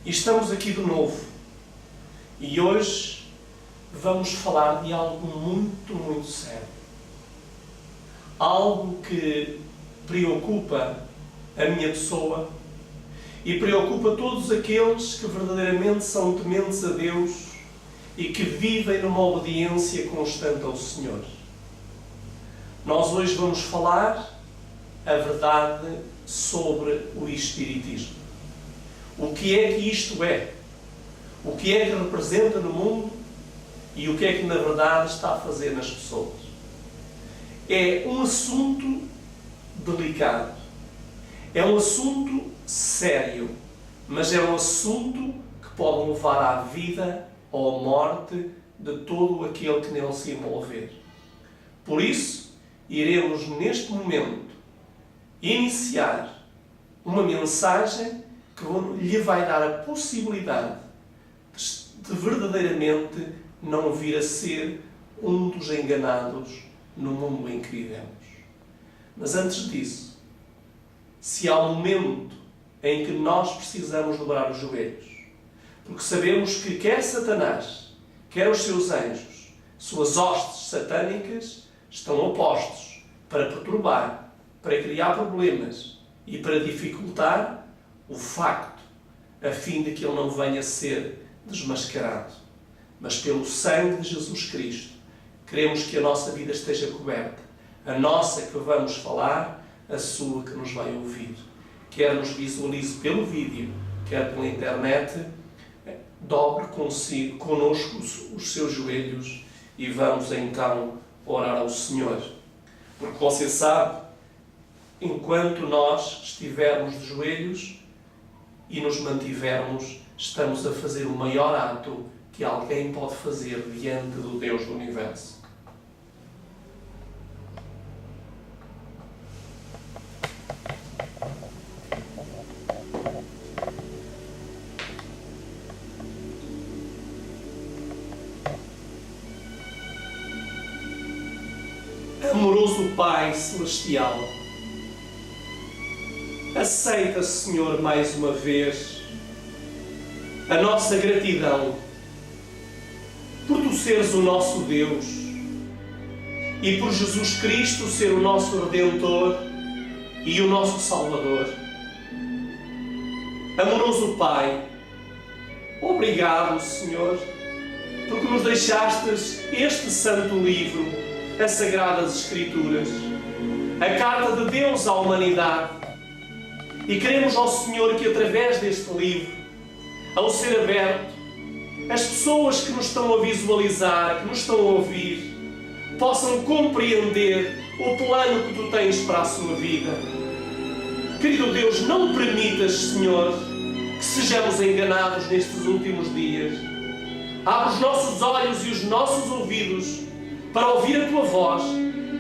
E estamos aqui de novo. E hoje vamos falar de algo muito, muito sério. Algo que preocupa a minha pessoa e preocupa todos aqueles que verdadeiramente são tementes a Deus e que vivem numa obediência constante ao Senhor. Nós hoje vamos falar a verdade sobre o Espiritismo. O que é que isto é? O que é que representa no mundo e o que é que na verdade está a fazer nas pessoas? É um assunto delicado. É um assunto sério, mas é um assunto que pode levar à vida ou à morte de todo aquele que nele se envolver. Por isso, iremos neste momento iniciar uma mensagem que lhe vai dar a possibilidade de verdadeiramente não vir a ser um dos enganados no mundo em que vivemos. Mas antes disso, se há um momento em que nós precisamos dobrar os joelhos, porque sabemos que quer Satanás, quer os seus anjos, suas hostes satânicas, estão opostos para perturbar, para criar problemas e para dificultar o facto, a fim de que ele não venha a ser desmascarado. Mas pelo sangue de Jesus Cristo, queremos que a nossa vida esteja coberta. A nossa que vamos falar, a sua que nos vai ouvir. Quer nos visualize pelo vídeo, quer pela internet, dobre connosco os seus joelhos e vamos então orar ao Senhor. Porque você sabe, enquanto nós estivermos de joelhos e nos mantivermos, estamos a fazer o maior ato que alguém pode fazer diante do Deus do Universo. Amoroso Pai Celestial, aceita, Senhor, mais uma vez a nossa gratidão por Tu seres o nosso Deus e por Jesus Cristo ser o nosso Redentor e o nosso Salvador. Amoroso Pai, obrigado, Senhor, porque nos deixastes este santo livro, as Sagradas Escrituras, a carta de Deus à humanidade. E queremos ao Senhor que através deste livro, ao ser aberto, as pessoas que nos estão a visualizar, que nos estão a ouvir, possam compreender o plano que Tu tens para a sua vida. Querido Deus, não permitas, Senhor, que sejamos enganados nestes últimos dias. Abre os nossos olhos e os nossos ouvidos para ouvir a Tua voz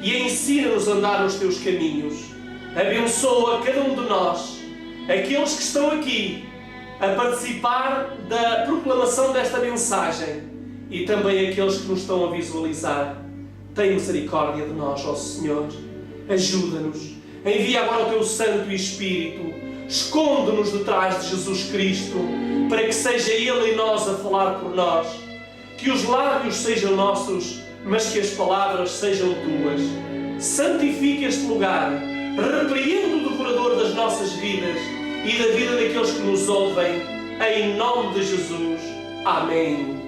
e ensina-nos a andar nos Teus caminhos. Abençoa cada um de nós, aqueles que estão aqui a participar da proclamação desta mensagem e também aqueles que nos estão a visualizar. Tem misericórdia de nós, ó Senhor. Ajuda-nos. Envia agora o Teu Santo Espírito. Esconde-nos detrás de Jesus Cristo para que seja Ele em nós a falar por nós. Que os lábios sejam nossos, mas que as palavras sejam Tuas. Santifica este lugar, repreende o devorador das nossas vidas e da vida daqueles que nos ouvem, em nome de Jesus. Amém.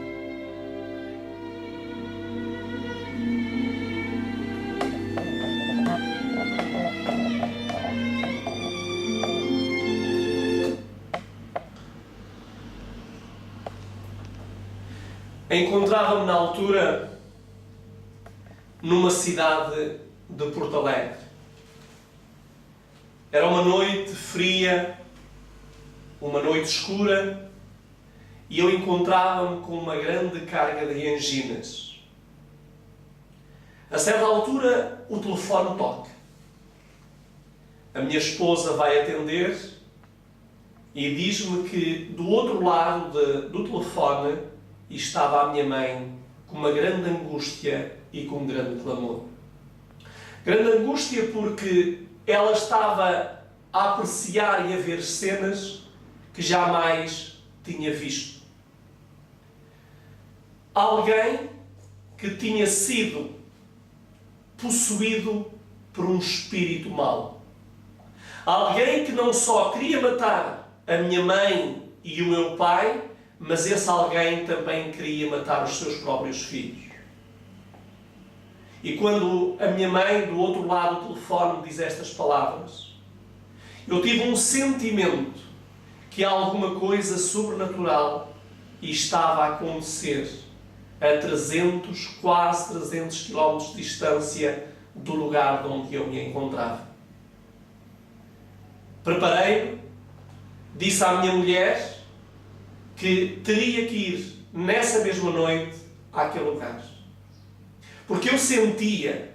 Encontrava-me na altura numa cidade de Porto Alegre. Era uma noite fria, uma noite escura, e eu encontrava-me com uma grande carga de anginas. A certa altura, o telefone toca. A minha esposa vai atender e diz-me que do outro lado do telefone estava a minha mãe com uma grande angústia e com um grande clamor. Grande angústia porque ela estava a apreciar e a ver cenas que jamais tinha visto. Alguém que tinha sido possuído por um espírito mau. Alguém que não só queria matar a minha mãe e o meu pai, mas esse alguém também queria matar os seus próprios filhos. E quando a minha mãe, do outro lado do telefone, me diz estas palavras, eu tive um sentimento que alguma coisa sobrenatural estava a acontecer a 300, quase 300 km de distância do lugar onde eu me encontrava. Preparei-me, disse à minha mulher que teria que ir nessa mesma noite àquele lugar. Porque eu sentia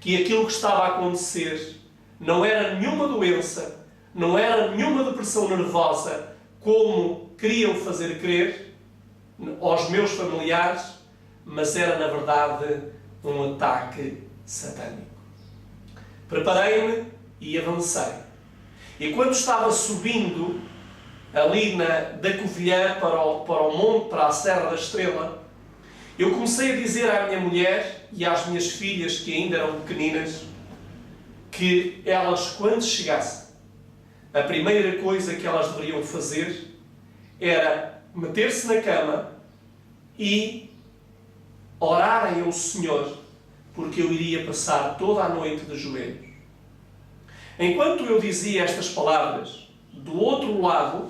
que aquilo que estava a acontecer não era nenhuma doença, não era nenhuma depressão nervosa, como queriam fazer crer aos meus familiares, mas era, na verdade, um ataque satânico. Preparei-me e avancei. E quando estava subindo ali da Covilhã para o monte, para a Serra da Estrela, eu comecei a dizer à minha mulher e às minhas filhas, que ainda eram pequeninas, que elas, quando chegassem, a primeira coisa que elas deveriam fazer era meter-se na cama e orarem ao Senhor, porque eu iria passar toda a noite de joelhos. Enquanto eu dizia estas palavras, do outro lado,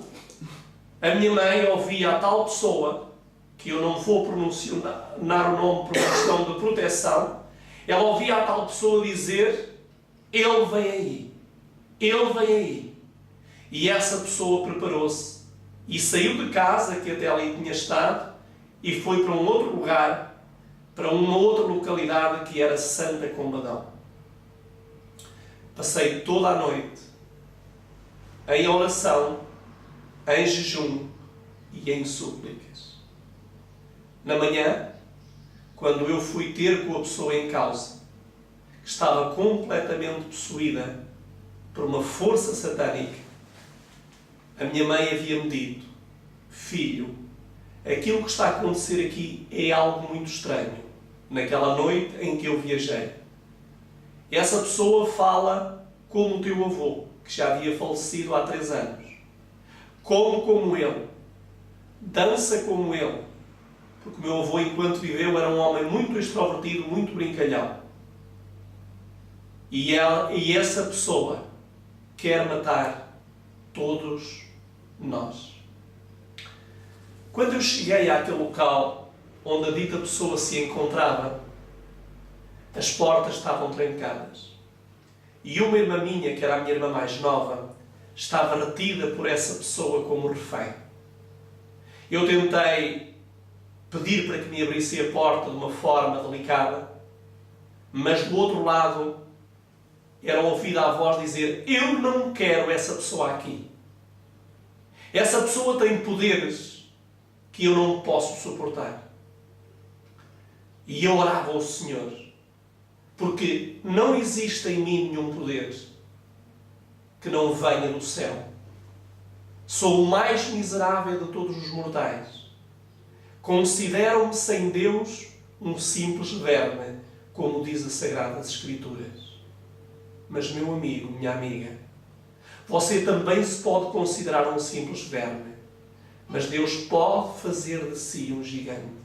a minha mãe ouvia a tal pessoa, que eu não vou pronunciar o nome por uma questão de proteção, ela ouvia a tal pessoa dizer: ele vem aí, ele vem aí. E essa pessoa preparou-se e saiu de casa, que até ali tinha estado, e foi para um outro lugar, para uma outra localidade que era Santa Combadão. Passei toda a noite em oração, em jejum e em súplicas. Na manhã, quando eu fui ter com a pessoa em causa, que estava completamente possuída por uma força satânica, a minha mãe havia-me dito: filho, aquilo que está a acontecer aqui é algo muito estranho. Naquela noite em que eu viajei, essa pessoa fala como o teu avô, que já havia falecido há 3 anos. Come como ele. Dança como ele. Porque o meu avô, enquanto viveu, era um homem muito extrovertido, muito brincalhão. E essa pessoa quer matar todos nós. Quando eu cheguei àquele local onde a dita pessoa se encontrava, as portas estavam trancadas. E uma irmã minha, que era a minha irmã mais nova, estava retida por essa pessoa como refém. Eu tentei pedir para que me abrisse a porta de uma forma delicada, mas do outro lado era ouvida a voz dizer: eu não quero essa pessoa aqui. Essa pessoa tem poderes que eu não posso suportar. E eu orava ao Senhor, porque não existe em mim nenhum poder que não venha do céu. Sou o mais miserável de todos os mortais. Considero-me sem Deus um simples verme, como diz as Sagradas Escrituras. Mas, meu amigo, minha amiga, você também se pode considerar um simples verme, mas Deus pode fazer de si um gigante.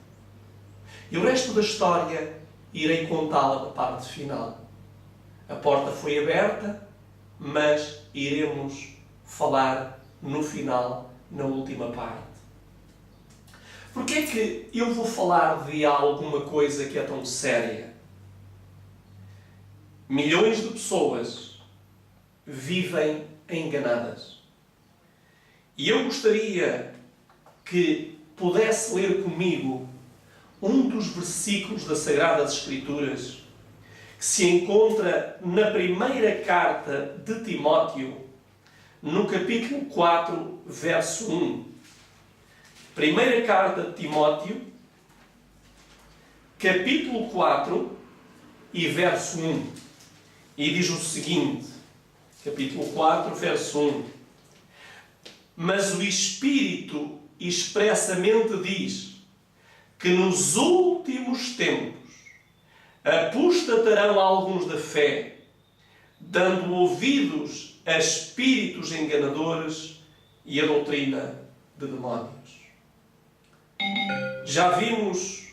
E o resto da história irei contá-la na parte final. A porta foi aberta, mas iremos falar no final, na última parte. Porquê é que eu vou falar de alguma coisa que é tão séria? Milhões de pessoas vivem enganadas. E eu gostaria que pudesse ler comigo um dos versículos das Sagradas Escrituras que se encontra na primeira carta de Timóteo, no capítulo 4, verso 1. Primeira carta de Timóteo, capítulo 4 e verso 1. E diz o seguinte, capítulo 4, verso 1. Mas o Espírito expressamente diz que nos últimos tempos apostatarão alguns da fé, dando ouvidos a espíritos enganadores e a doutrina de demónios. Já vimos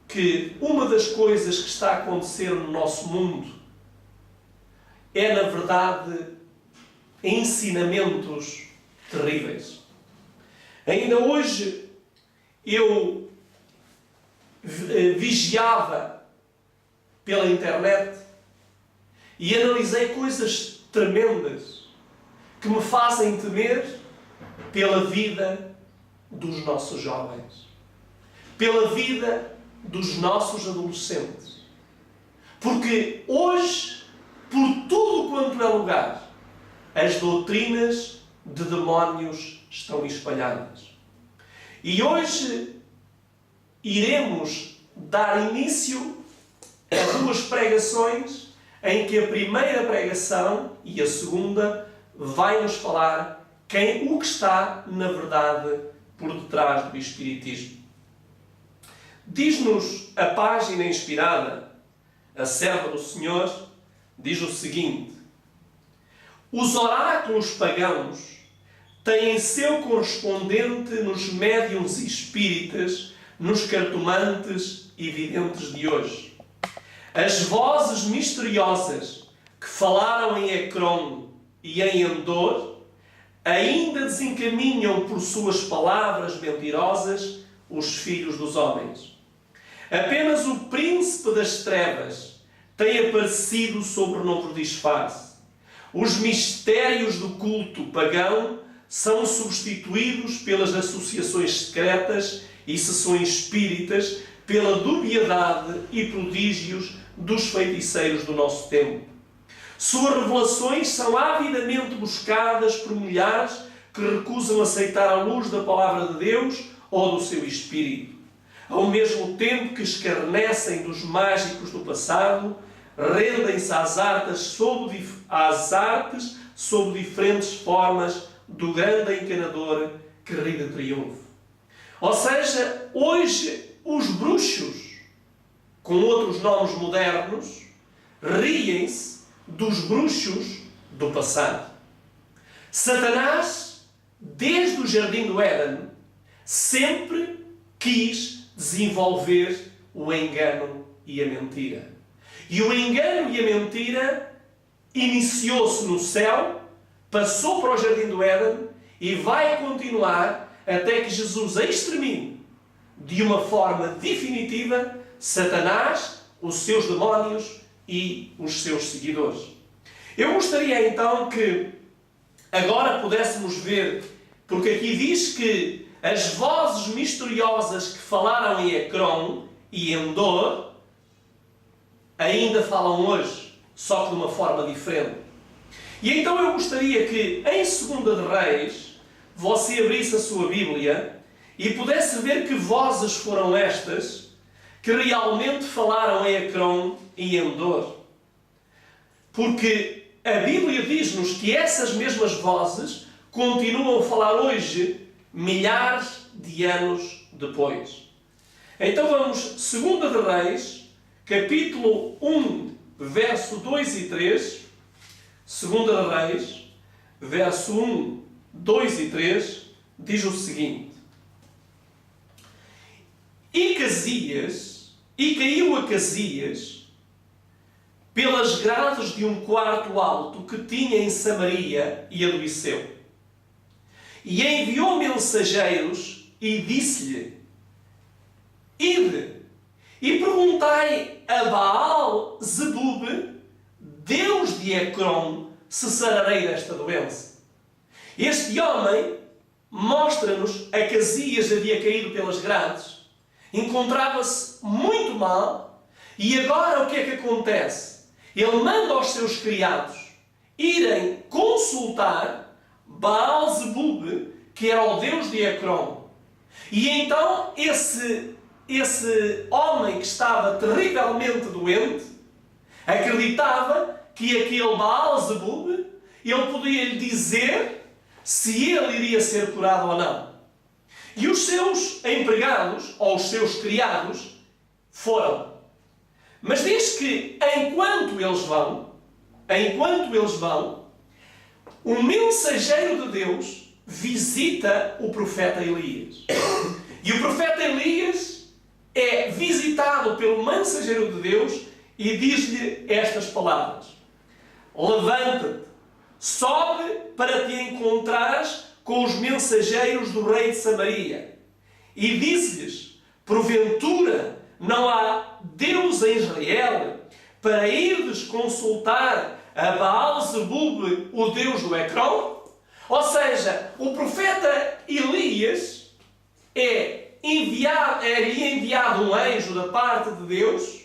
que uma das coisas que está a acontecer no nosso mundo é, na verdade, ensinamentos terríveis. Ainda hoje eu vigiava pela internet e analisei coisas tremendas que me fazem temer pela vida dos nossos jovens, pela vida dos nossos adolescentes. Porque hoje, por tudo quanto é lugar, as doutrinas de demónios estão espalhadas. E hoje iremos dar início a duas pregações, em que a primeira pregação e a segunda vai nos falar o que está, na verdade, por detrás do Espiritismo. Diz-nos a página inspirada, a serva do Senhor, diz o seguinte: os oráculos pagãos têm seu correspondente nos médiuns espíritas, nos cartomantes e videntes de hoje. As vozes misteriosas que falaram em Ecrom e em Endor ainda desencaminham por suas palavras mentirosas os filhos dos homens. Apenas o príncipe das trevas tem aparecido sob novo disfarce. Os mistérios do culto pagão são substituídos pelas associações secretas e sessões espíritas, pela dubiedade e prodígios dos feiticeiros do nosso tempo. Suas revelações são avidamente buscadas por milhares que recusam aceitar a luz da palavra de Deus ou do seu Espírito. Ao mesmo tempo que escarnecem dos mágicos do passado, rendem-se às artes sob diferentes formas do grande encanador que ri de triunfo. Ou seja, hoje os bruxos, com outros nomes modernos, riem-se dos bruxos do passado. Satanás, desde o Jardim do Éden, sempre quis desenvolver o engano e a mentira. E o engano e a mentira iniciou-se no céu, passou para o Jardim do Éden e vai continuar até que Jesus a extermine de uma forma definitiva Satanás, os seus demónios e os seus seguidores. Eu gostaria então que agora pudéssemos ver, porque aqui diz que as vozes misteriosas que falaram em Ecrom e Endor ainda falam hoje, só que de uma forma diferente. E então eu gostaria que em 2 de Reis você abrisse a sua Bíblia e pudesse ver que vozes foram estas que realmente falaram em Ecrom e Endor. Porque a Bíblia diz-nos que essas mesmas vozes continuam a falar hoje, milhares de anos depois. Então vamos, 2 de Reis, capítulo 1, verso 2 e 3. 2 de Reis, verso 1, 2 e 3, diz o seguinte: E caiu Acasias pelas grades de um quarto alto que tinha em Samaria e adoeceu. E enviou mensageiros e disse-lhe: Ide e perguntai a Baal-zebub, Deus de Ecrom, se sararei desta doença. Este homem mostra-nos que Acasias havia caído pelas grades, encontrava-se muito mal, e agora o que é que acontece? Ele manda aos seus criados irem consultar Baal-zebub, que era o Deus de Ecrom. E então esse homem que estava terrivelmente doente acreditava que aquele Baal-zebub, ele podia lhe dizer se ele iria ser curado ou não. E os seus empregados, ou os seus criados, foram. Mas diz que enquanto eles vão, o mensageiro de Deus visita o profeta Elias. E o profeta Elias é visitado pelo mensageiro de Deus e diz-lhe estas palavras: levanta-te, sobe para te encontrares com os mensageiros do rei de Samaria. E disse-lhes: porventura não há Deus em Israel para irdes consultar a Baal-zebub, o Deus do Ecrón? Ou seja, o profeta Elias é-lhe enviado um anjo da parte de Deus,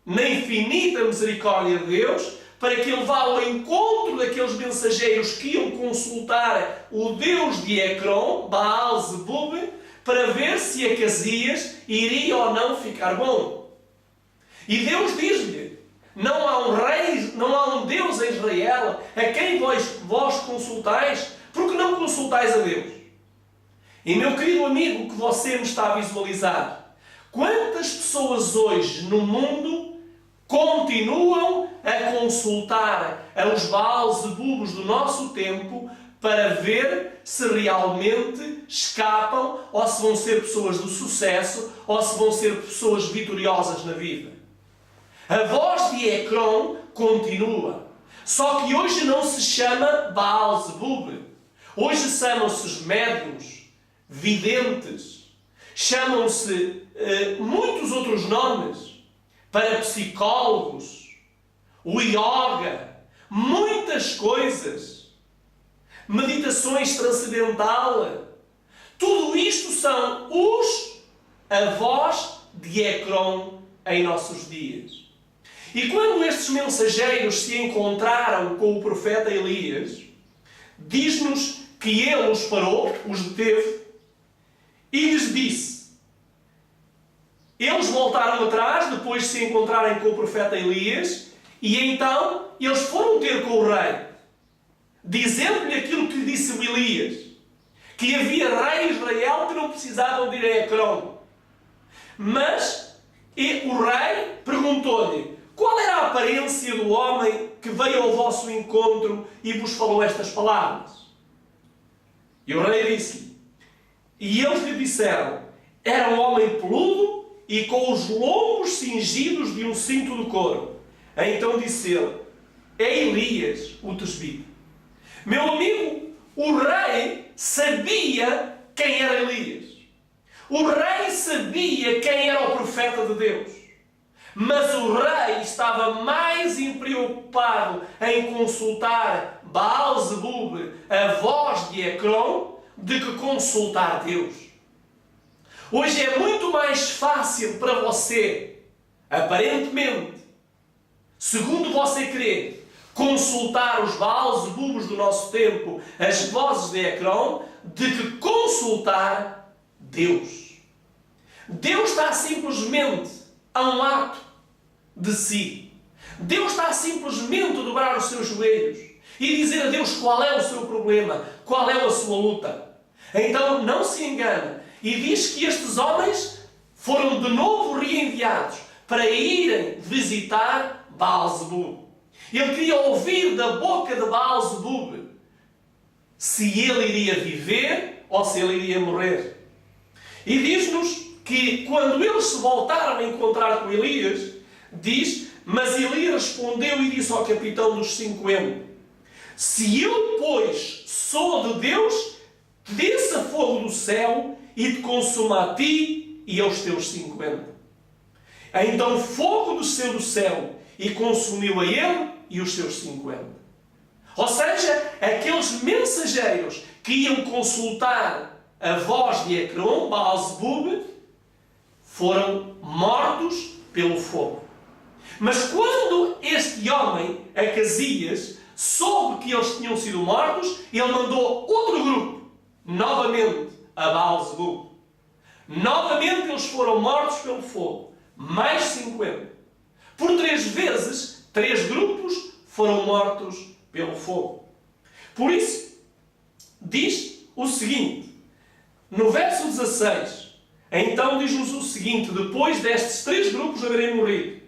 na infinita misericórdia de Deus, para que ele vá ao encontro daqueles mensageiros que iam consultar o Deus de Ecrón, Baal-zebub, para ver se Acasias iria ou não ficar bom. E Deus diz-lhe: não há um rei, não há um Deus em Israel a quem vós consultais, porque não consultais a Deus. E meu querido amigo que você me está a visualizar, quantas pessoas hoje no mundo continuam a consultar aos Baal-zebubos do nosso tempo para ver se realmente escapam, ou se vão ser pessoas de sucesso, ou se vão ser pessoas vitoriosas na vida? A voz de Ecrón continua. Só que hoje não se chama Baal-zebub. Hoje chamam-se os médiuns, videntes. Chamam-se muitos outros nomes. Parapsicólogos, o yoga, muitas coisas. Meditações transcendental. Tudo isto são a voz de Ecrón em nossos dias. E quando estes mensageiros se encontraram com o profeta Elias, diz-nos que ele os parou, os deteve, e lhes disse. Eles voltaram atrás, depois de se encontrarem com o profeta Elias, e então eles foram ter com o rei, dizendo-lhe aquilo que lhe disse o Elias, que havia rei em Israel que não precisavam de ir a Ecrón. Mas o rei perguntou-lhe: qual era a aparência do homem que veio ao vosso encontro e vos falou estas palavras? E o rei disse-lhe, e eles lhe disseram: era um homem peludo e com os lombos cingidos de um cinto de couro. Então disse ele: é Elias, o tesbita. Meu amigo, o rei sabia quem era Elias. O rei sabia quem era o profeta de Deus. Mas o rei estava mais preocupado em consultar Baal-zebub, a voz de Ecrón, do que consultar Deus. Hoje é muito mais fácil para você, aparentemente, segundo você crê, consultar os Baal-zebubos do nosso tempo, as vozes de Ecrón, de que consultar Deus. Deus está simplesmente a um ato de si. Deus está simplesmente a dobrar os seus joelhos e dizer a Deus qual é o seu problema, qual é a sua luta. Então não se engane e diz que estes homens foram de novo reenviados para irem visitar Baal-zebub. Ele queria ouvir da boca de Baal-zebub se ele iria viver ou se ele iria morrer. E diz-nos que quando eles se voltaram a encontrar com Elias, diz: mas Elias respondeu e disse ao capitão dos 50: se eu, pois, sou de Deus, desça fogo do céu e te consuma a ti e aos teus 50. Então fogo desceu do céu e consumiu a ele e os seus 50. Ou seja, aqueles mensageiros que iam consultar a voz de Ecrón, Baal-zebub, foram mortos pelo fogo. Mas quando este homem, Acasias, soube que eles tinham sido mortos, ele mandou outro grupo, novamente, a Baal-zebub. Novamente eles foram mortos pelo fogo. Mais 50. Por 3 vezes, 3 grupos foram mortos pelo fogo. Por isso, diz o seguinte: No verso 16, então diz-nos o seguinte: depois destes 3 grupos haverem morrido.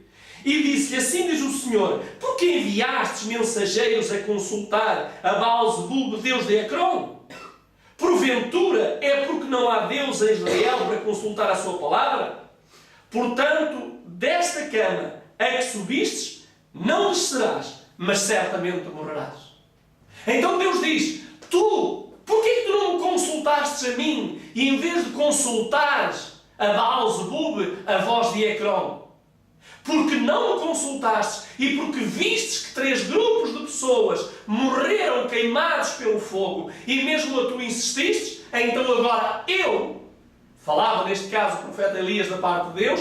E disse-lhe: assim diz o Senhor, por que enviastes mensageiros a consultar a Baal-zebub, Deus de Ecrón? Porventura é porque não há Deus em Israel para consultar a sua palavra? Portanto, desta cama a que subistes, não descerás, mas certamente morrerás. Então Deus diz: porquê que tu não me consultastes a mim, e em vez de consultares a Baal-zebub, a voz de Ecrón? Porque não me consultastes e porque vistes que 3 grupos de pessoas morreram queimados pelo fogo e mesmo a tu insististes, então agora eu, falava neste caso o profeta Elias da parte de Deus,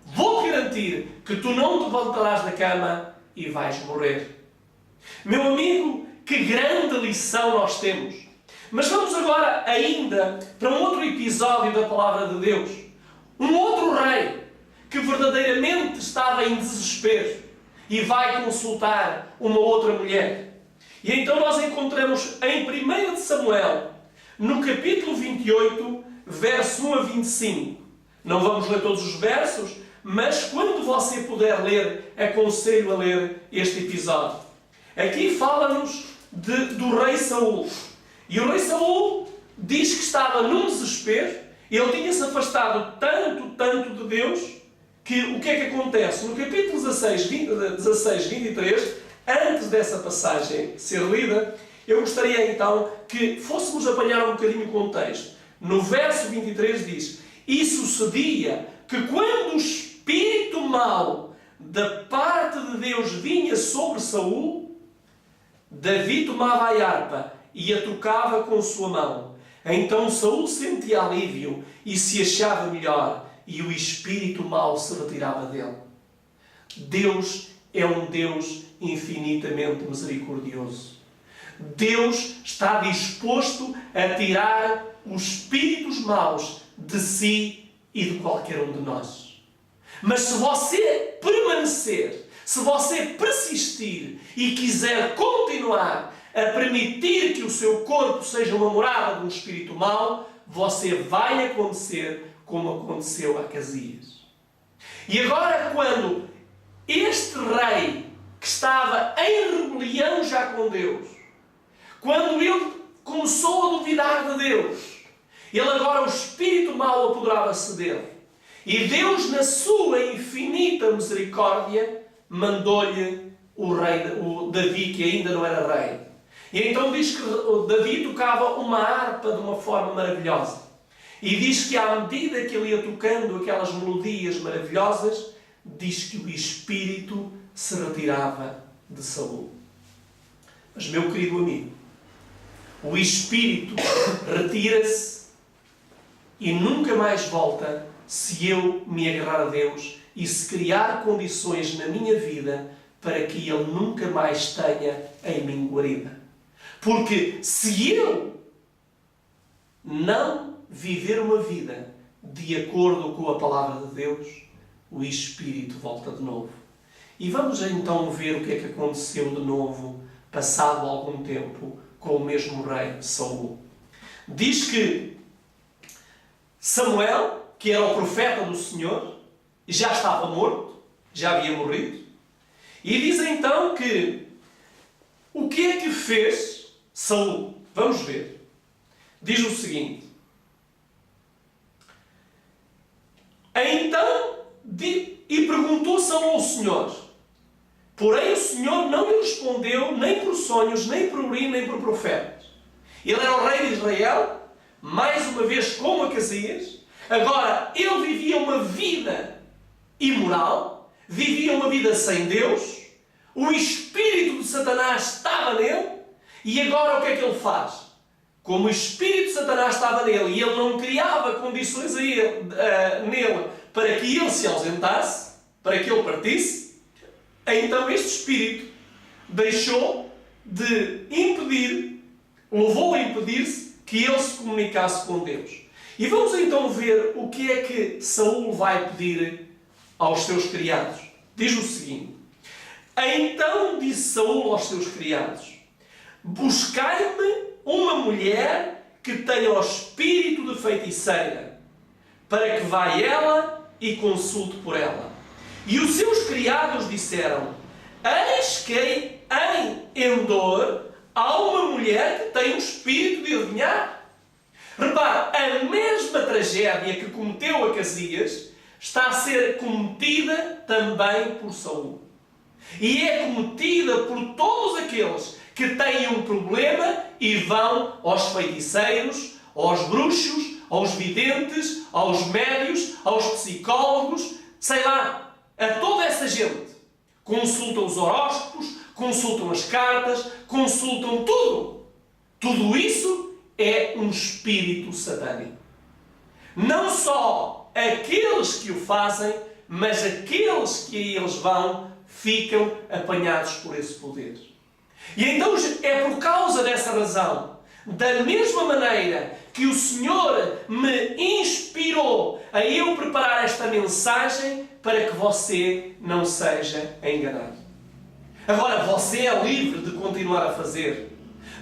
vou-te garantir que tu não te levantarás da cama e vais morrer. Meu amigo, que grande lição nós temos. Mas vamos agora ainda para um outro episódio da palavra de Deus. Um outro rei que verdadeiramente estava em desespero e vai consultar uma outra mulher. E então nós encontramos em 1 de Samuel, no capítulo 28, verso 1 a 25. Não vamos ler todos os versos, mas quando você puder ler, aconselho a ler este episódio. Aqui fala-nos do rei Saul. E o rei Saul diz que estava num desespero, ele tinha-se afastado tanto de Deus, que o que é que acontece? No capítulo 16, 23, antes dessa passagem ser lida, eu gostaria então que fôssemos apanhar um bocadinho o contexto. No verso 23 diz: e sucedia que quando o espírito mau da parte de Deus vinha sobre Saul, Davi tomava a harpa e a tocava com sua mão. Então Saul sentia alívio e se achava melhor, e o espírito mau se retirava dele. Deus é um Deus infinitamente misericordioso. Deus está disposto a tirar os espíritos maus de si e de qualquer um de nós. Mas se você permanecer, se você persistir e quiser continuar a permitir que o seu corpo seja uma morada de um espírito mau, você vai acontecer como aconteceu a Acasias. E agora, quando este rei, que estava em rebelião já com Deus, quando ele começou a duvidar de Deus, ele agora, o espírito mau apoderava-se dele. E Deus, na sua infinita misericórdia, mandou-lhe o Davi, que ainda não era rei. E então diz que Davi tocava uma harpa de uma forma maravilhosa. E diz que à medida que ele ia tocando aquelas melodias maravilhosas, diz que o espírito se retirava de Saul. Mas, meu querido amigo, o espírito retira-se e nunca mais volta se eu me agarrar a Deus e se criar condições na minha vida para que Ele nunca mais tenha em mim guarida. Porque se eu não viver uma vida de acordo com a palavra de Deus, o Espírito volta de novo. E vamos então ver o que é que aconteceu de novo, passado algum tempo, com o mesmo rei Saul. Diz que Samuel, que era o profeta do Senhor, já estava morto, já havia morrido. E diz então que o que é que fez Saul? Vamos ver. Diz o seguinte: então, e perguntou Saul ao Senhor. Porém o Senhor não lhe respondeu nem por sonhos, nem por urim, nem por profetas. Ele era o rei de Israel, mais uma vez como Acasias. Agora, ele vivia uma vida imoral, vivia uma vida sem Deus, o espírito de Satanás estava nele, e agora o que é que ele faz? Como o espírito de Satanás estava nele e ele não criava condições nele para que ele se ausentasse, para que ele partisse, então este espírito deixou de impedir, levou a impedir-se que ele se comunicasse com Deus. E vamos então ver o que é que Saul vai pedir aos seus criados. Diz o seguinte: então disse Saul aos seus criados: buscai-me uma mulher que tenha o espírito de feiticeira, para que vá ela e consulte por ela. E os seus criados disseram: eis que em Endor há uma mulher que tem um espírito de adivinhar. Repare, a mesma tragédia que cometeu Acasias está a ser cometida também por Saul. E é cometida por todos aqueles que têm um problema e vão aos feiticeiros, aos bruxos, aos videntes, aos médios, aos psicólogos, sei lá, a toda essa gente. Consultam os horóscopos, consultam as cartas, consultam tudo. Tudo isso é um espírito satânico. Não só aqueles que o fazem, mas aqueles que a eles vão ficam apanhados por esse poder. E então é por causa dessa razão, da mesma maneira que o Senhor me inspirou a eu preparar esta mensagem para que você não seja enganado. Agora, você é livre de continuar a fazer.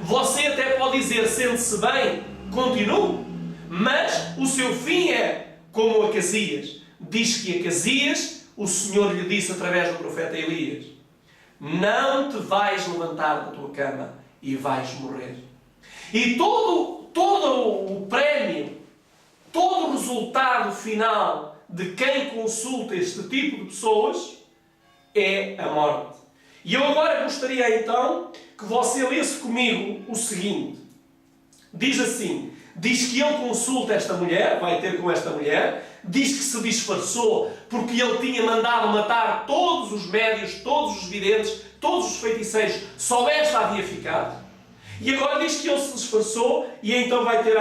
Você até pode dizer: sente-se bem, continue. Mas o seu fim é como Acasias. Diz que Acasias, o Senhor lhe disse através do profeta Elias: não te vais levantar da tua cama e vais morrer. E todo o prémio, todo o resultado final de quem consulta este tipo de pessoas é a morte. E eu agora gostaria então que você lesse comigo o seguinte. Diz assim: diz que ele consulta esta mulher, vai ter com esta mulher, diz que se disfarçou porque ele tinha mandado matar todos os médios, todos os videntes, todos os feiticeiros, só esta havia ficado. E agora diz que ele se disfarçou e então vai ter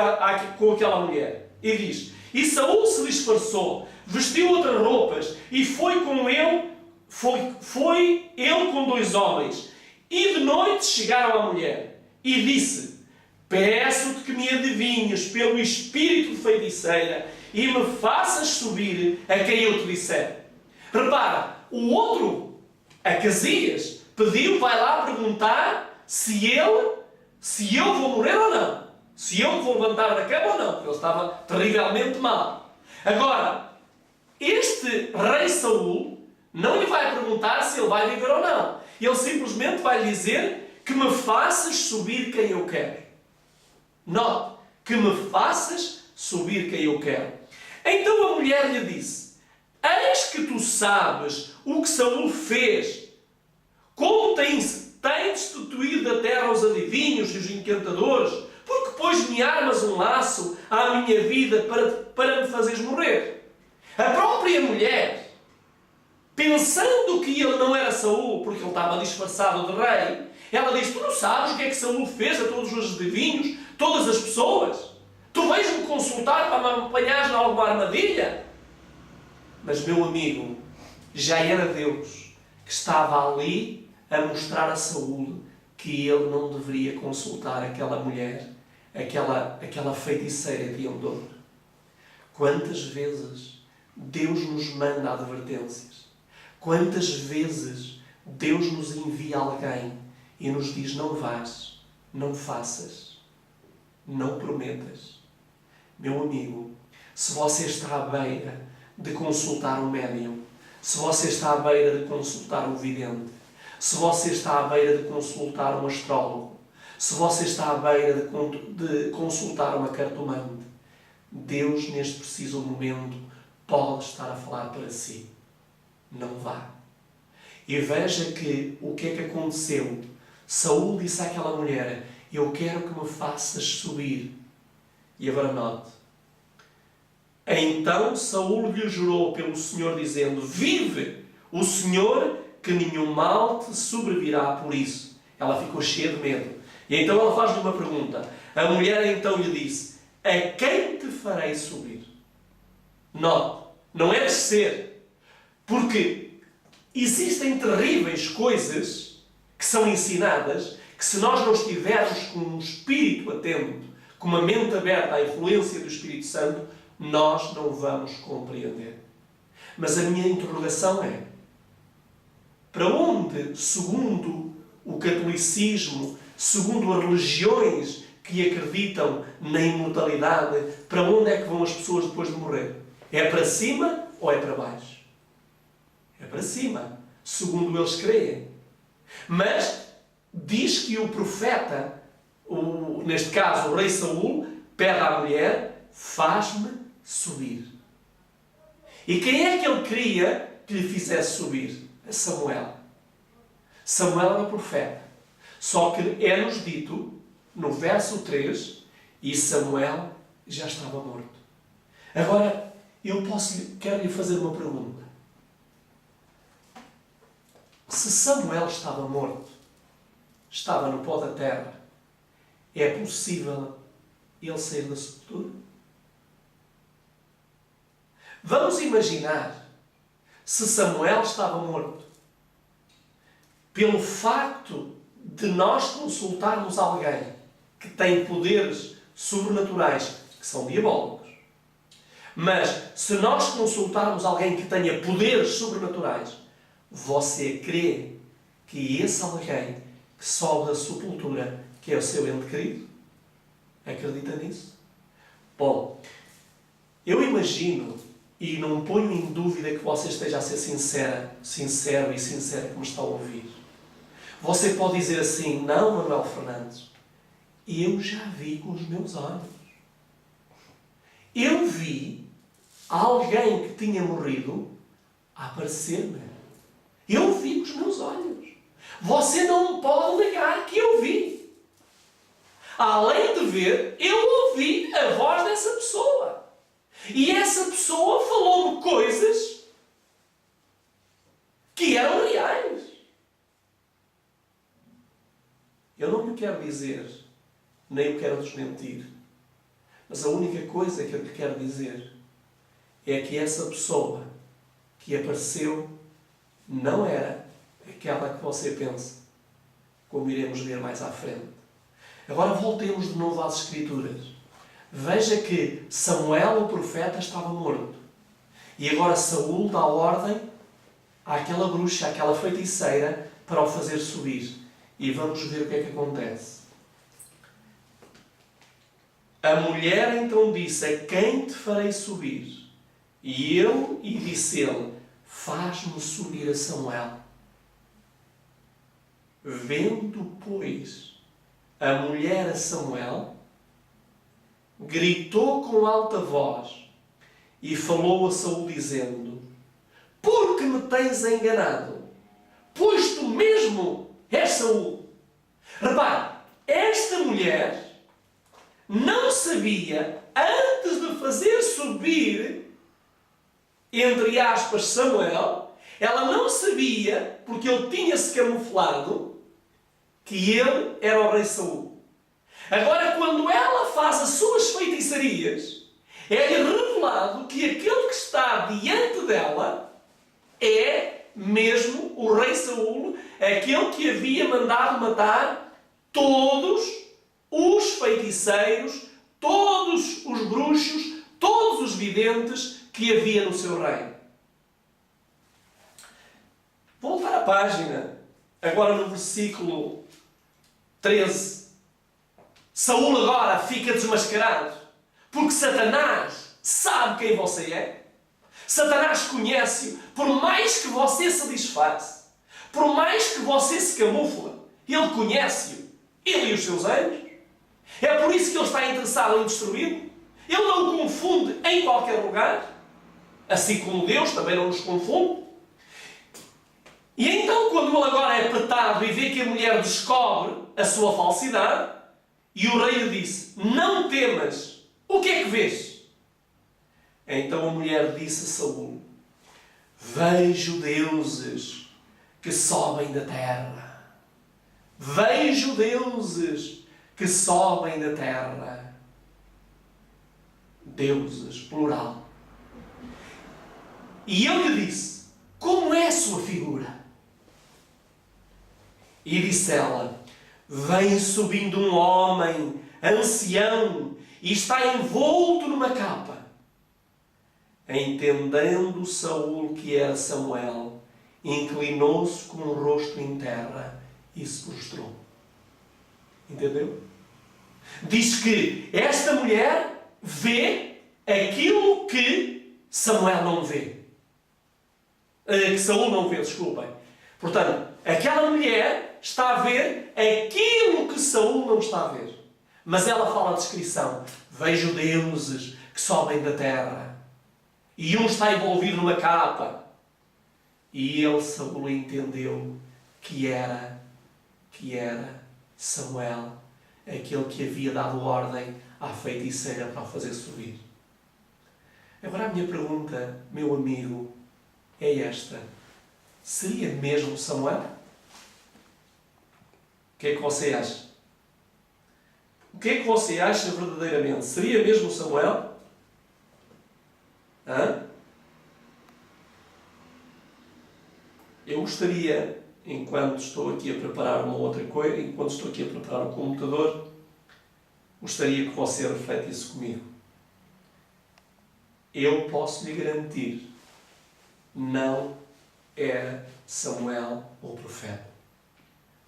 com aquela mulher. E diz: e Saul se disfarçou, vestiu outras roupas e foi com ele, foi ele com 2 homens. E de noite chegaram à mulher e disse: peço-te que me adivinhes pelo espírito de feiticeira e me faças subir a quem eu te disser. Repara, o outro, Acasias, pediu, vai lá perguntar se eu vou morrer ou não. Se eu me vou levantar da cama ou não. Porque ele estava terrivelmente mal. Agora, este rei Saul não lhe vai perguntar se ele vai viver ou não. Ele simplesmente vai lhe dizer que me faças subir quem eu quero. Note, que me faças subir quem eu quero. Então a mulher lhe disse: eis que tu sabes o que Saul fez, como tem destituído da terra os adivinhos e os encantadores, porque pôs-me armas um laço à minha vida para me fazeres morrer. A própria mulher, pensando que ele não era Saul, porque ele estava disfarçado de rei, ela diz: tu não sabes o que é que Saul fez a todos os adivinhos, todas as pessoas? Tu vais-me consultar para me apanhares em alguma armadilha? Mas, meu amigo, já era Deus que estava ali a mostrar a Saul que ele não deveria consultar aquela mulher, aquela feiticeira de Endor. Quantas vezes Deus nos manda advertências? Quantas vezes Deus nos envia alguém e nos diz: não vás, não faças, não prometas. Meu amigo, se você está à beira de consultar um médium, se você está à beira de consultar um vidente, se você está à beira de consultar um astrólogo, se você está à beira de consultar uma cartomante, Deus, neste preciso momento, pode estar a falar para si: não vá. E veja que o que é que aconteceu. Saul disse àquela mulher: eu quero que me faças subir. E agora note: então Saul lhe jurou pelo Senhor, dizendo: vive o Senhor, que nenhum mal te sobrevirá por isso. Ela ficou cheia de medo. E então ela faz-lhe uma pergunta. A mulher então lhe disse: a quem te farei subir? Note, não é descer. Porque existem terríveis coisas que são ensinadas, que se nós não estivermos com um espírito atento, com uma mente aberta à influência do Espírito Santo, nós não vamos compreender. Mas a minha interrogação é: para onde, segundo o catolicismo, segundo as religiões que acreditam na imortalidade, para onde é que vão as pessoas depois de morrer? É para cima ou é para baixo? É para cima, segundo eles creem. Mas diz que o profeta, neste caso o rei Saul, pede à mulher: faz-me subir. E quem é que ele queria que lhe fizesse subir? É Samuel. Samuel era o profeta. Só que é-nos dito, no verso 3, e Samuel já estava morto. Agora, quero lhe fazer uma pergunta. Se Samuel estava morto, estava no pó da terra, é possível ele sair da sepultura? Vamos imaginar se Samuel estava morto. Pelo facto de nós consultarmos alguém que tem poderes sobrenaturais, que são diabólicos, mas se nós consultarmos alguém que tenha poderes sobrenaturais, você crê que esse alguém que sobe da sepultura, que é o seu ente querido, acredita nisso? Bom, eu imagino, e não ponho em dúvida que você esteja a ser sincero e sincera que me está a ouvir. Você pode dizer assim: não, Manuel Fernandes, eu já vi com os meus olhos. Eu vi alguém que tinha morrido aparecer-me. Eu vi com os meus olhos. Você não pode negar que eu vi. Além de ver, eu ouvi a voz dessa pessoa. E essa pessoa falou-me coisas que eram reais. Eu não lhe quero dizer, nem o quero desmentir, mas a única coisa que eu lhe quero dizer é que essa pessoa que apareceu não era aquela que você pensa, como iremos ver mais à frente. Agora voltemos de novo às Escrituras. Veja que Samuel, o profeta, estava morto. E agora Saul dá ordem àquela bruxa, àquela feiticeira, para o fazer subir. E vamos ver o que é que acontece. A mulher então disse: a quem te farei subir? E disse ele: faz-me subir a Samuel. Vendo, pois, a mulher a Samuel, gritou com alta voz e falou a Saul dizendo: por que me tens enganado? Pois tu mesmo és Saul. Repare, esta mulher não sabia, antes de fazer subir, entre aspas, Samuel, ela não sabia, porque ele tinha-se camuflado, que ele era o rei Saul. Agora, quando ela faz as suas feitiçarias, é-lhe revelado que aquele que está diante dela é mesmo o rei Saul, aquele que havia mandado matar todos os feiticeiros, todos os bruxos, todos os videntes que havia no seu reino. Voltar à página, agora no versículo 13. Saul agora fica desmascarado, porque Satanás sabe quem você é. Satanás conhece-o. Por mais que você se disfarce, por mais que você se camufle, ele conhece-o. Ele e os seus anjos. É por isso que ele está interessado em destruí-lo. Ele não o confunde em qualquer lugar, assim como Deus também não nos confunde. E então, quando ele agora é petado e vê que a mulher descobre a sua falsidade, e o rei lhe disse: não temas, o que é que vês? Então a mulher disse a Saul: vejo deuses que sobem da terra. Vejo deuses que sobem da terra. Deuses, plural. E ele lhe disse: como é a sua figura? E disse ela: vem subindo um homem, ancião, e está envolto numa capa. Entendendo Saul que era Samuel, inclinou-se com o rosto em terra e se prostrou. Entendeu? Diz que esta mulher vê aquilo que Samuel não vê. Que Saul não vê, desculpem. Portanto, aquela mulher está a ver aquilo que Saul não está a ver. Mas ela fala a descrição. Vejo deuses que sobem da terra. E um está envolvido numa capa. E ele, Saul, entendeu que era Samuel, aquele que havia dado ordem à feiticeira para o fazer subir. Agora a minha pergunta, meu amigo, é esta. Seria mesmo Samuel? O que é que você acha? O que é que você acha verdadeiramente? Seria mesmo Samuel? Hã? Eu gostaria, enquanto estou aqui a preparar uma outra coisa, enquanto estou aqui a preparar o computador, gostaria que você refletisse comigo. Eu posso lhe garantir, não era Samuel o profeta.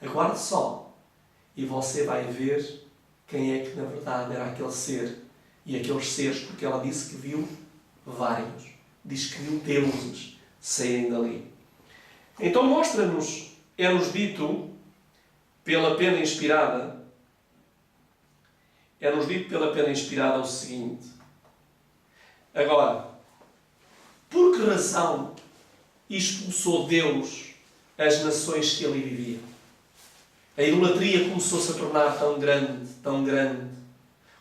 Aguarde só e você vai ver quem é que na verdade era aquele ser. E aqueles seres, porque ela disse que viu vários. Diz que viu deuses saírem dali. Então mostra-nos, é-nos dito pela pena inspirada, o seguinte. Agora, por que razão expulsou Deus as nações que ali viviam? A idolatria começou-se a tornar tão grande, tão grande.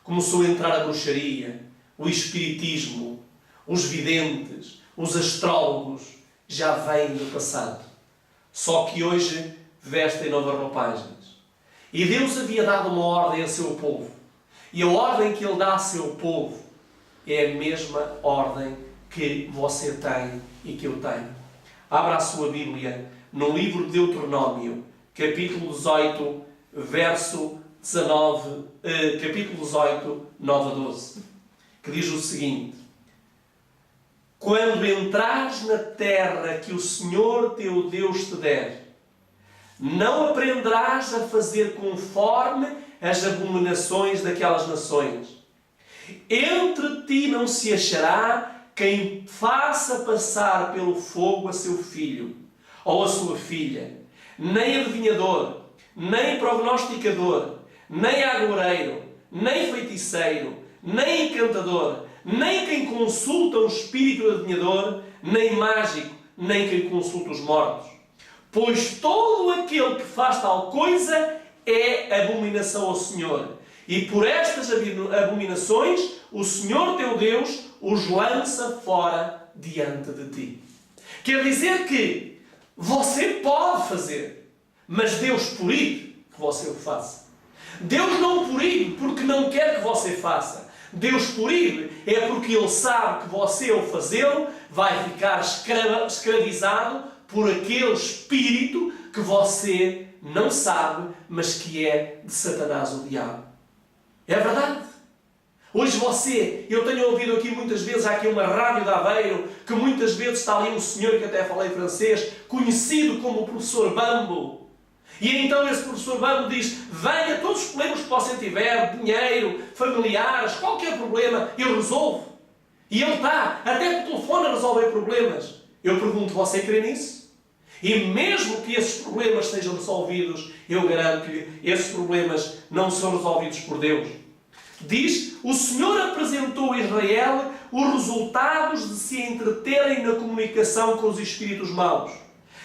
Começou a entrar a bruxaria, o espiritismo, os videntes, os astrólogos, já vêm do passado. Só que hoje vestem novas roupagens. E Deus havia dado uma ordem a seu povo. E a ordem que Ele dá a seu povo é a mesma ordem que você tem e que eu tenho. Abra a sua Bíblia no livro de Deuteronômio, capítulo 18, verso 19, capítulo 18, 9 a 12, que diz o seguinte: quando entrares na terra que o Senhor teu Deus te der, não aprenderás a fazer conforme as abominações daquelas nações. Entre ti não se achará quem faça passar pelo fogo a seu filho ou a sua filha, nem adivinhador, nem prognosticador, nem agoureiro, nem feiticeiro, nem encantador, nem quem consulta um espírito adivinhador, nem mágico, nem quem consulta os mortos. Pois todo aquele que faz tal coisa é abominação ao Senhor. E por estas abominações o Senhor teu Deus os lança fora diante de ti. Quer dizer que você pode fazer, mas Deus proíbe que você o faça. Deus não proíbe porque não quer que você faça. Deus proíbe é porque Ele sabe que você, ao fazê-lo, vai ficar escravizado por aquele espírito que você não sabe, mas que é de Satanás, o diabo. É verdade. Hoje eu tenho ouvido aqui muitas vezes, há aqui uma rádio de Aveiro, que muitas vezes está ali um senhor que até falei francês, conhecido como o professor Bambo. E então esse professor Bambo diz: venha, todos os problemas que você tiver, dinheiro, familiares, qualquer problema, eu resolvo. E ele está, até por telefone, a resolver problemas. Eu pergunto, você crê nisso? E mesmo que esses problemas sejam resolvidos, eu garanto-lhe, esses problemas não são resolvidos por Deus. Diz: o Senhor apresentou a Israel os resultados de se entreterem na comunicação com os espíritos maus,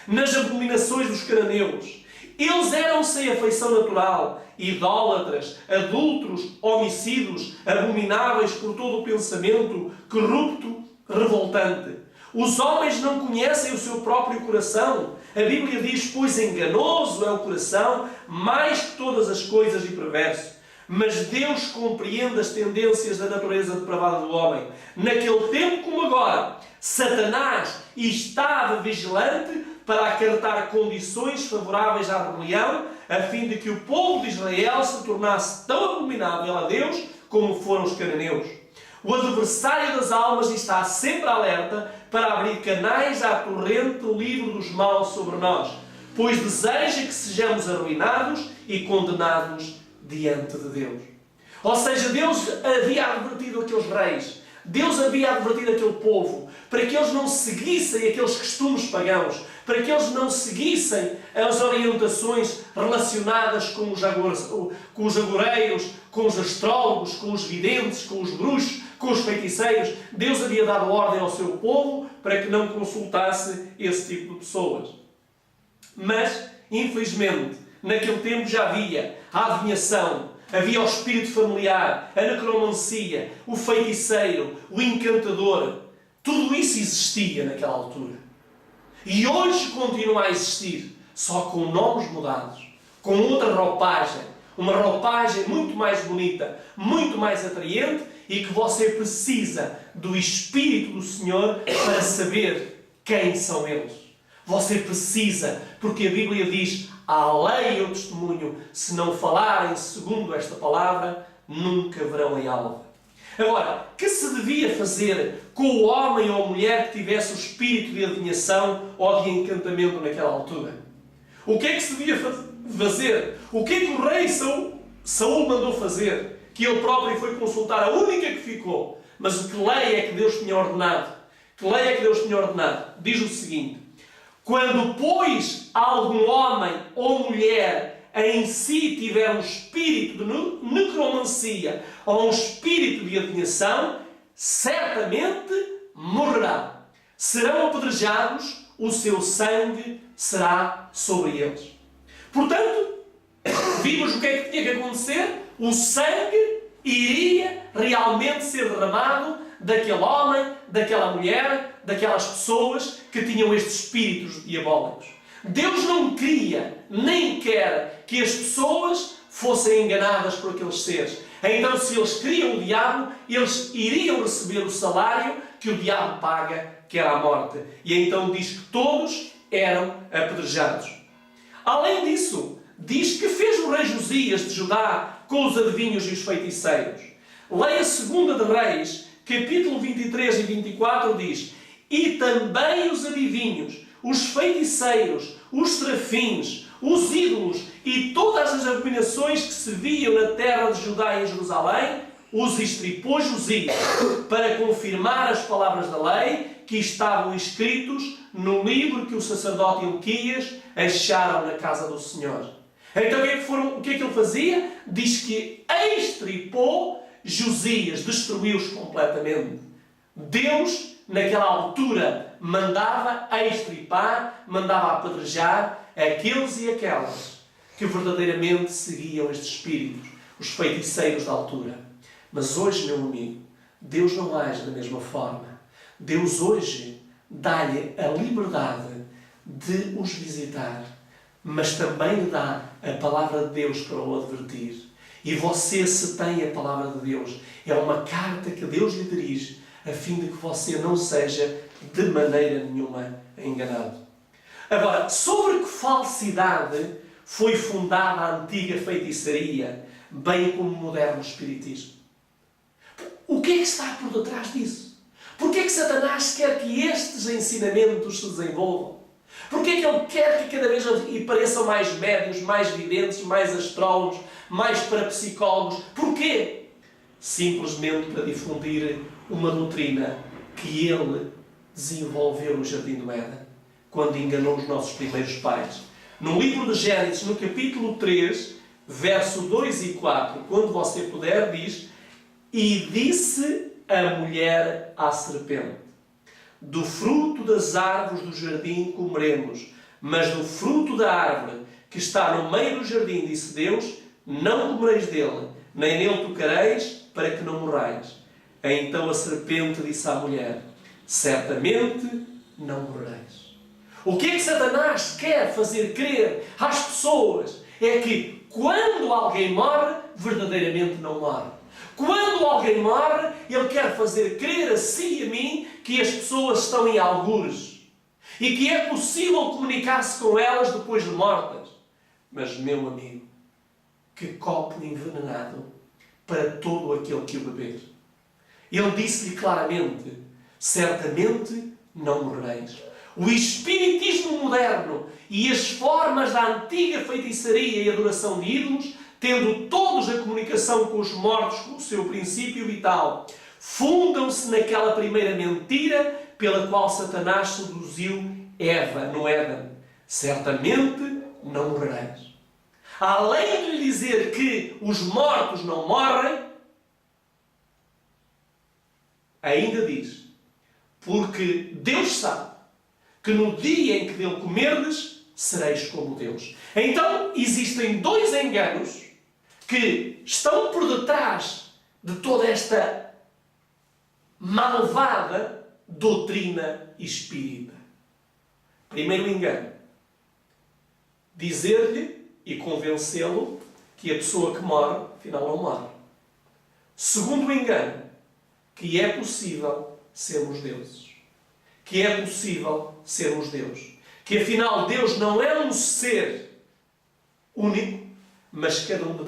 nas abominações dos cananeus. Eles eram sem afeição natural, idólatras, adúlteros, homicidas, abomináveis por todo o pensamento, corrupto, revoltante. Os homens não conhecem o seu próprio coração. A Bíblia diz: pois enganoso é o coração, mais que todas as coisas, e perverso. Mas Deus compreende as tendências da natureza depravada do homem. Naquele tempo como agora, Satanás estava vigilante para acarretar condições favoráveis à rebelião, a fim de que o povo de Israel se tornasse tão abominável a Deus como foram os cananeus. O adversário das almas está sempre alerta para abrir canais à torrente livre dos maus sobre nós, pois deseja que sejamos arruinados e condenados diante de Deus. Ou seja, Deus havia advertido aqueles reis, Deus havia advertido aquele povo, para que eles não seguissem aqueles costumes pagãos, para que eles não seguissem as orientações relacionadas com os agoreiros, com os astrólogos, com os videntes, com os bruxos, com os feiticeiros. Deus havia dado ordem ao seu povo para que não consultasse esse tipo de pessoas. Mas, infelizmente, naquele tempo já havia a adivinhação, havia o espírito familiar, a necromancia, o feiticeiro, o encantador. Tudo isso existia naquela altura. E hoje continua a existir, só com nomes mudados, com outra roupagem. Uma roupagem muito mais bonita, muito mais atraente, e que você precisa do Espírito do Senhor para saber quem são eles. Você precisa, porque a Bíblia diz: a lei e o testemunho, se não falarem segundo esta palavra, nunca verão em alva. Agora, que se devia fazer com o homem ou a mulher que tivesse o espírito de adivinhação ou de encantamento naquela altura? O que é que se devia fazer? O que é que o rei Saul mandou fazer? Que ele próprio foi consultar a única que ficou. Mas o que lei é que Deus tinha ordenado? Que lei é que Deus tinha ordenado? Diz o seguinte: quando, pois, algum homem ou mulher em si tiver um espírito de necromancia ou um espírito de adivinhação, certamente morrerá. Serão apedrejados, o seu sangue será sobre eles. Portanto, vimos o que é que tinha que acontecer. O sangue iria realmente ser derramado daquele homem, daquela mulher, daquelas pessoas que tinham estes espíritos diabólicos. Deus não queria, nem quer, que as pessoas fossem enganadas por aqueles seres. Então, se eles queriam o diabo, eles iriam receber o salário que o diabo paga, que era a morte. E então diz que todos eram apedrejados. Além disso, diz que fez o rei Josias de Judá com os adivinhos e os feiticeiros. Leia 2 de Reis, capítulo 23 e 24, diz: e também os adivinhos, os feiticeiros, os serafins, os ídolos e todas as abominações que se viam na terra de Judá e em Jerusalém, os estripou Josias, para confirmar as palavras da lei que estavam escritos no livro que o sacerdote Hilquias acharam na casa do Senhor. Então o que é que ele fazia? Diz que estripou Josias, destruiu-os completamente. Deus, naquela altura, mandava a estripar, mandava a apedrejar aqueles e aquelas que verdadeiramente seguiam estes espíritos, os feiticeiros da altura. Mas hoje, meu amigo, Deus não age da mesma forma. Deus hoje dá-lhe a liberdade de os visitar, mas também lhe dá a palavra de Deus para o advertir. E você, se tem a palavra de Deus, é uma carta que Deus lhe dirige, a fim de que você não seja de maneira nenhuma enganado. Agora, sobre que falsidade foi fundada a antiga feitiçaria, bem como o moderno espiritismo? O que é que está por detrás disso? Porquê é que Satanás quer que estes ensinamentos se desenvolvam? Porquê é que ele quer que cada vez pareçam mais médiuns, mais videntes, mais astrólogos, mais parapsicólogos? Porquê? Simplesmente para difundir uma doutrina que ele desenvolveu no Jardim do Éden, quando enganou os nossos primeiros pais. No livro de Gênesis, no capítulo 3, verso 2 e 4, quando você puder, diz: e disse a mulher à serpente: do fruto das árvores do jardim comeremos, mas do fruto da árvore que está no meio do jardim, disse Deus, não comereis dele, nem nele tocareis, para que não morrais. Então a serpente disse à mulher: certamente não morreis. O que é que Satanás quer fazer crer às pessoas? É que quando alguém morre, verdadeiramente não morre. Quando alguém morre, ele quer fazer crer a si e a mim que as pessoas estão em algures e que é possível comunicar-se com elas depois de mortas. Mas, meu amigo, que copo envenenado para todo aquele que o beber. Ele disse-lhe claramente: certamente não morreis. O espiritismo moderno e as formas da antiga feitiçaria e adoração de ídolos tendo todos a comunicação com os mortos, com o seu princípio vital, fundam-se naquela primeira mentira pela qual Satanás seduziu Eva no Éden. Certamente não morrereis. Além de lhe dizer que os mortos não morrem, ainda diz, porque Deus sabe que no dia em que dele comerdes, sereis como Deus. Então, existem dois enganos que estão por detrás de toda esta malvada doutrina espírita. Primeiro engano. Dizer-lhe e convencê-lo que a pessoa que morre, afinal não morre. Segundo engano, que é possível sermos deuses. Que é possível sermos Deus. Que afinal Deus não é um ser único, mas cada um de